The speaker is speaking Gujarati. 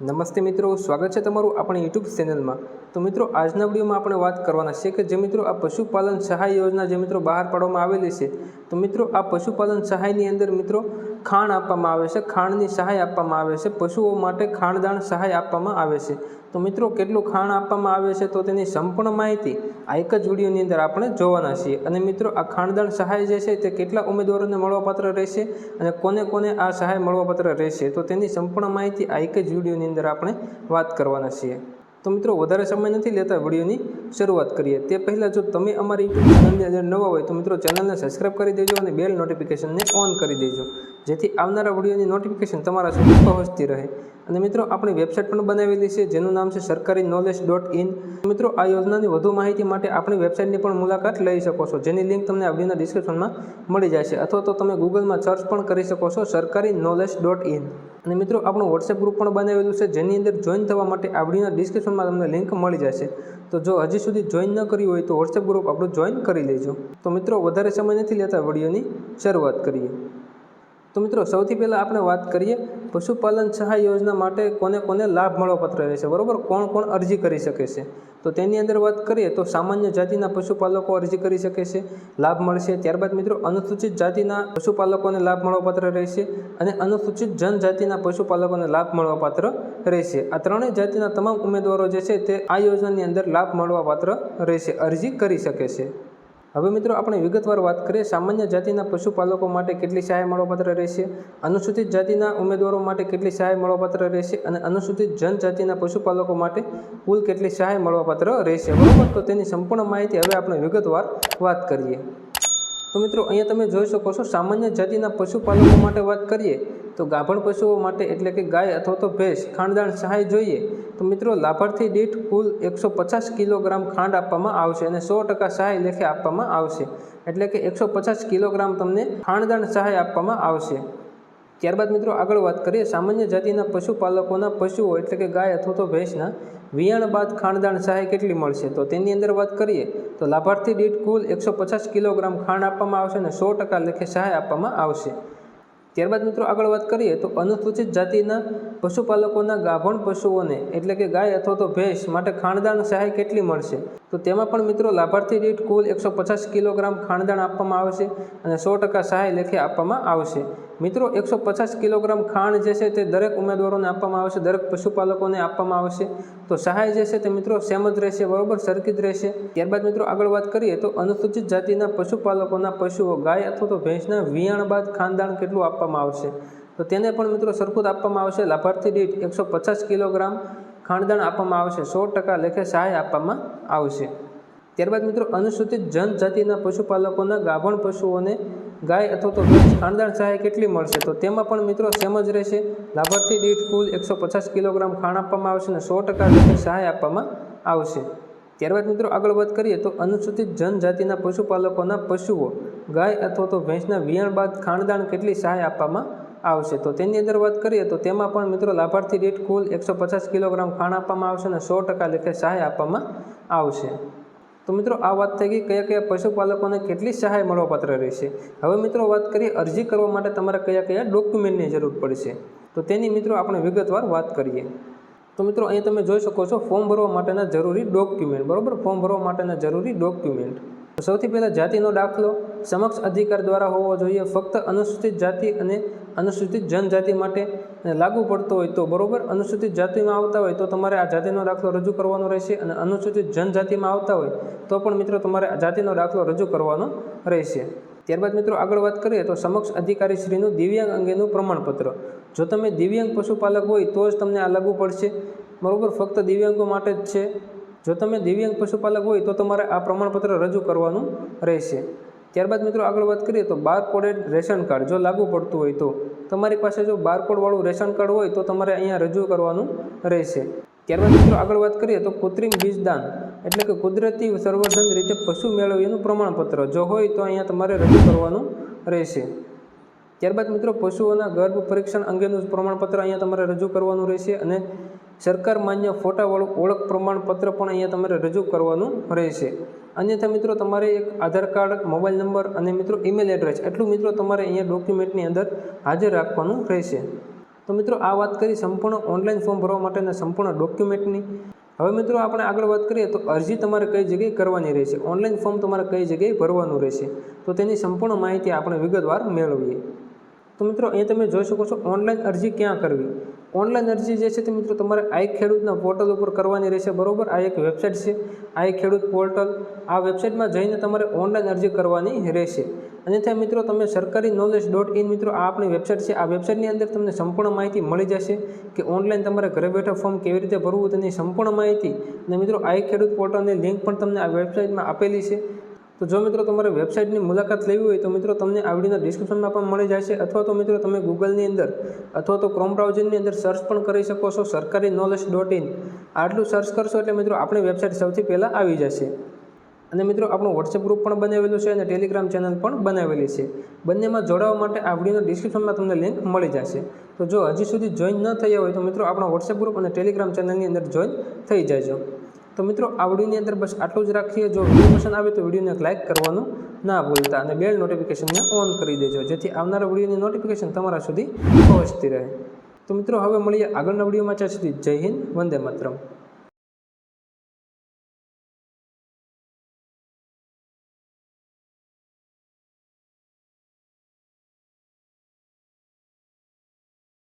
નમસ્તે મિત્રો, સ્વાગત છે તમારું આપણી યુટ્યુબ ચેનલમાં। તો મિત્રો, આજના વિડીયોમાં આપણે વાત કરવાના છે કે જે મિત્રો આ પશુપાલન સહાય યોજના જે મિત્રો બહાર પાડવામાં આવેલી છે, તો મિત્રો આ પશુપાલન સહાયની અંદર મિત્રો ખાણ આપવામાં આવે છે, ખાણની સહાય આપવામાં આવે છે, પશુઓ માટે ખાણદાણ સહાય આપવામાં આવે છે। તો મિત્રો કેટલું ખાણ આપવામાં આવે છે તો તેની સંપૂર્ણ માહિતી આ એક જ વિડીયોની અંદર આપણે જોવાના છીએ। અને મિત્રો આ ખાણદાણ સહાય જે છે તે કેટલા ઉમેદવારોને મળવાપાત્ર રહેશે અને કોને કોને આ સહાય મળવાપાત્ર રહેશે તો તેની સંપૂર્ણ માહિતી આ એક જ વિડીયોની અંદર આપણે વાત કરવાના છીએ। તો મિત્રો વધારે સમય નથી લેતા, વિડીયોની શરૂઆત કરીએ તે પહેલાં જો તમે અમારી યુટ્યુબ ચેનલની અંદર નવા હોય તો મિત્રો ચેનલને સબસ્ક્રાઈબ કરી દેજો અને બેલ નોટિફિકેશનને ઓન કરી દેજો, જેથી આવનારા વિડીયોની નોટિફિકેશન તમારા સુધી પહોંચતી રહે। અને મિત્રો આપણી વેબસાઇટ પણ બનાવેલી છે જેનું નામ છે sarkariknowledge.in। મિત્રો આ યોજનાની વધુ માહિતી માટે આપણી વેબસાઇટની પણ મુલાકાત લઈ શકો છો, જેની લિંક તમને આ વિડીયોના ડિસ્ક્રિપ્શનમાં મળી જશે, અથવા તો તમે ગૂગલમાં સર્ચ પણ કરી શકો છો sarkariknowledge.in। અને મિત્રો આપણું વોટ્સએપ ગ્રુપ પણ બનાવેલું છે જેની અંદર જોઈન થવા માટે આ વિડીયોના ડિસ્ક્રિપ્શનમાં તમને લિંક મળી જશે। તો જો હજી સુધી જોઈન ન કર્યું હોય તો વોટ્સએપ ગ્રુપ આપણું જોઈન કરી લેજો। તો મિત્રો વધારે સમય નથી લેતા, વિડીયોની શરૂઆત કરીએ। તો મિત્રો સૌથી પહેલાં આપણે વાત કરીએ પશુપાલન સહાય યોજના માટે કોને કોને લાભ મળવાપાત્ર રહેશે, બરાબર, કોણ કોણ અરજી કરી શકે છે। તો તેની અંદર વાત કરીએ તો સામાન્ય જાતિના પશુપાલકો અરજી કરી શકે છે, લાભ મળશે। ત્યારબાદ મિત્રો અનુસૂચિત જાતિના પશુપાલકોને લાભ મળવાપાત્ર રહેશે અને અનુસૂચિત જનજાતિના પશુપાલકોને લાભ મળવાપાત્ર રહેશે। આ ત્રણેય જાતિના તમામ ઉમેદવારો જે છે તે આ યોજનાની અંદર લાભ મળવાપાત્ર રહેશે, અરજી કરી શકે છે। હવે મિત્રો આપણે વિગતવાર વાત કરીએ સામાન્ય જાતિના પશુપાલકો માટે કેટલી સહાય મળવાપાત્ર રહેશે, અનુસૂચિત જાતિના ઉમેદવારો માટે કેટલી સહાય મળવાપાત્ર રહેશે અને અનુસૂચિત જનજાતિના પશુપાલકો માટે કુલ કેટલી સહાય મળવાપાત્ર રહેશે, બરાબર। તો તેની સંપૂર્ણ માહિતી હવે આપણે વિગતવાર વાત કરીએ। તો મિત્રો અહીંયા તમે જોઈ શકો છો સામાન્ય જાતિના પશુપાલકો માટે વાત કરીએ તો ગાભણ પશુઓ માટે એટલે કે ગાય અથવા તો ભેંસ ખાણદાણ સહાય જોઈએ તો મિત્રો લાભાર્થી દીઠ કુલ 150 કિલોગ્રામ ખાંડ આપવામાં આવશે અને 100% સહાય લેખે આપવામાં આવશે, એટલે કે 150 કિલોગ્રામ તમને ખાણદાણ સહાય આપવામાં આવશે। ત્યારબાદ મિત્રો આગળ વાત કરીએ સામાન્ય જાતિના પશુપાલકોના પશુઓ એટલે કે ગાય અથવા તો ભેંસના વિયાણ બાદ ખાણદાણ સહાય કેટલી મળશે, તો તેની અંદર વાત કરીએ તો લાભાર્થી દીઠ કુલ 150 કિલોગ્રામ ખાંડ આપવામાં આવશે અને 100% લેખે સહાય આપવામાં આવશે। ત્યારબાદ મિત્રો આગળ વાત કરીએ તો અનુસૂચિત જાતિના પશુપાલકોના ગાભણ પશુઓને એટલે કે ગાય અથવા તો ભેંસ માટે ખાણદાણ સહાય કેટલી મળશે, તો તેમાં પણ મિત્રો લાભાર્થી દીઠ કુલ 150 કિલોગ્રામ ખાણદાણ આપવામાં આવશે અને 100% સહાય લેખે આપવામાં આવશે। મિત્રો 150 કિલોગ્રામ ખાંડ જે છે તે દરેક ઉમેદવારોને આપવામાં આવશે, દરેક પશુપાલકોને આપવામાં આવશે। તો સહાય જે છે તે મિત્રો સેમ જ રહેશે, બરાબર, સરખી જ રહેશે। ત્યારબાદ મિત્રો આગળ વાત કરીએ તો અનુસૂચિત જાતિના પશુપાલકોના પશુઓ ગાય અથવા તો ભેંસના વિયાણ બાદ ખાનદાણ કેટલું આપવામાં આવશે, તો તેને પણ મિત્રો સરખું જ આપવામાં આવશે, લાભાર્થી દીઠ 150 કિલોગ્રામ ખાણદાણ આપવામાં આવશે, 100% લેખે સહાય આપવામાં આવશે। ત્યારબાદ મિત્રો અનુસૂચિત જનજાતિના પશુપાલકોના ગાભણ પશુઓને ગાય અથવા તો ભેંસ ખાણદાણ સહાય કેટલી મળશે, તો તેમાં પણ મિત્રો સેમ જ રહેશે, લાભાર્થી દીઠ કુલ 150 કિલોગ્રામ ખાણ આપવામાં આવશે અને 100% લેખે સહાય આપવામાં આવશે। ત્યારબાદ મિત્રો આગળ વાત કરીએ તો અનુસૂચિત જનજાતિના પશુપાલકોના પશુઓ ગાય અથવા તો ભેંસના વિયાણ બાદ ખાણદાણ કેટલી સહાય આપવામાં આવશે, તો તેની અંદર વાત કરીએ તો તેમાં પણ મિત્રો લાભાર્થી દીઠ કુલ 150 કિલોગ્રામ ખાણ આપવામાં આવશે અને 100% લેખે સહાય આપવામાં આવશે। તો મિત્રો આ વાત થઈ ગઈ કયા કયા પશુપાલકોને કેટલી સહાય મળવાપાત્ર રહેશે। હવે મિત્રો વાત કરીએ અરજી કરવા માટે તમારે કયા કયા ડોક્યુમેન્ટની જરૂર પડશે, તો તેની મિત્રો આપણે વિગતવાર વાત કરીએ। તો મિત્રો અહીં તમે જોઈ શકો છો ફોર્મ ભરવા માટેના જરૂરી ડોક્યુમેન્ટ, બરાબર, ફોર્મ ભરવા માટેના જરૂરી ડોક્યુમેન્ટ। તો સૌથી પહેલાં જાતિનો દાખલો સમક્ષ અધિકાર દ્વારા હોવો જોઈએ, ફક્ત અનુસૂચિત જાતિ અને અનુસૂચિત જનજાતિ માટે લાગુ પડતો હોય તો, બરાબર, અનુસૂચિત જાતિમાં આવતા હોય તો તમારે આ જાતિનો દાખલો રજૂ કરવાનો રહેશે અને અનુસૂચિત જનજાતિમાં આવતા હોય તો પણ મિત્રો તમારે આ જાતિનો દાખલો રજૂ કરવાનો રહેશે। ત્યારબાદ મિત્રો આગળ વાત કરીએ તો સમક્ષ અધિકારીશ્રીનું દિવ્યાંગ અંગેનું પ્રમાણપત્ર, જો તમે દિવ્યાંગ પશુપાલક હોય તો જ તમને આ લાગુ પડશે, બરાબર, ફક્ત દિવ્યાંગો માટે જ છે। જો તમે દિવ્યાંગ પશુપાલક હોય તો તમારે આ પ્રમાણપત્ર રજૂ કરવાનું રહેશે। ત્યારબાદ મિત્રો આગળ વાત કરીએ તો બારકોડેડ રેશન કાર્ડ જો લાગુ પડતું હોય તો તમારી પાસે જો બારકોડવાળું રેશન કાર્ડ હોય તો તમારે અહીંયા રજૂ કરવાનું રહેશે। ત્યારબાદ મિત્રો આગળ વાત કરીએ તો કૃત્રિમ બીજદાન એટલે કે કુદરતી સંવર્ધન રીતે પશુ મેળવ્યાનું પ્રમાણપત્ર જો હોય તો અહીંયા તમારે રજૂ કરવાનું રહેશે। ત્યારબાદ મિત્રો પશુઓના ગર્ભ પરીક્ષણ અંગેનું પ્રમાણપત્ર અહીંયા તમારે રજૂ કરવાનું રહેશે અને સરકાર માન્ય ફોટાવાળું ઓળખ પ્રમાણપત્ર પણ અહીંયા તમારે રજૂ કરવાનું રહેશે। અન્યથા મિત્રો તમારે એક આધાર કાર્ડ, મોબાઈલ નંબર અને મિત્રો ઈમેલ એડ્રેસ એટલું મિત્રો તમારે અહીંયા ડોક્યુમેન્ટની અંદર હાજર રાખવાનું રહેશે। તો તો મિત્રો આ વાત કરી સંપૂર્ણ ઓનલાઈન ફોર્મ ભરવા માટેના સંપૂર્ણ ડોક્યુમેન્ટની. હવે મિત્રો આપણે આગળ વાત કરીએ તો અરજી તમારે કઈ જગ્યાએ કરવાની રહેશે, ઓનલાઈન ફોર્મ તમારે કઈ જગ્યાએ ભરવાનું રહેશે, તો તેની સંપૂર્ણ માહિતી આપણે વિગતવાર મેળવીએ. તો મિત્રો અહીં તમે જોઈ શકો છો ઓનલાઈન અરજી ક્યાં કરવી. ઓનલાઈન અરજી જે છે તે મિત્રો તમારે આઈ ખેડૂતના પોર્ટલ ઉપર કરવાની રહેશે, બરોબર. આ એક વેબસાઇટ છે આઈ ખેડૂત પોર્ટલ. આ વેબસાઇટમાં જઈને તમારે ઓનલાઈન અરજી કરવાની રહેશે. અન્યથા મિત્રો તમે sarkari-knowledge.in મિત્રો આ આપણી વેબસાઇટ છે. આ વેબસાઇટની અંદર તમને સંપૂર્ણ માહિતી મળી જશે કે ઓનલાઈન તમારે ઘરે બેઠા ફોર્મ કેવી રીતે ભરવું તેની સંપૂર્ણ માહિતી. અને મિત્રો આઈ ખેડૂત પોર્ટલની લિંક પણ તમને આ વેબસાઇટમાં આપેલી છે. તો જો મિત્રો તમારે વેબસાઇટની મુલાકાત લેવી હોય તો મિત્રો તમને આ વિડીયોના ડિસ્ક્રિપ્શનમાં પણ મળી જશે, અથવા તો મિત્રો તમે ગૂગલની અંદર અથવા તો ક્રોમ બ્રાઉઝરની અંદર સર્ચ પણ કરી શકો છો sarkari-knowledge.in. આટલું સર્ચ કરશો એટલે મિત્રો આપણી વેબસાઇટ સૌથી પહેલાં આવી જશે. અને મિત્રો આપણું વોટ્સએપ ગ્રુપ પણ બનાવેલું છે અને ટેલિગ્રામ ચેનલ પણ બનાવેલી છે. બંનેમાં જોડાવા માટે આ વિડીયોના ડિસ્ક્રિપ્શનમાં તમને લિંક મળી જશે. તો જો હજી સુધી જોઈન ન થયા હોય તો મિત્રો આપણા વોટ્સએપ ગ્રુપ અને ટેલિગ્રામ ચેનલની અંદર જોઈન થઈ જજો. તો મિત્રો આ વિડીયોની અંદર બસ આટલું જ રાખીએ. જો વિડીયો પસંદ આવે તો વિડીયોને એક લાઇક કરવાનું ના ભૂલતા અને બેલ નોટિફિકેશનને ઓન કરી દેજો, જેથી આવનારા વિડીયોની નોટિફિકેશન તમારા સુધી પહોંચતી રહે. તો મિત્રો હવે મળીએ આગળના વિડીયોમાં. ત્યાં સુધી જય હિન્દ, વંદે માતરમ.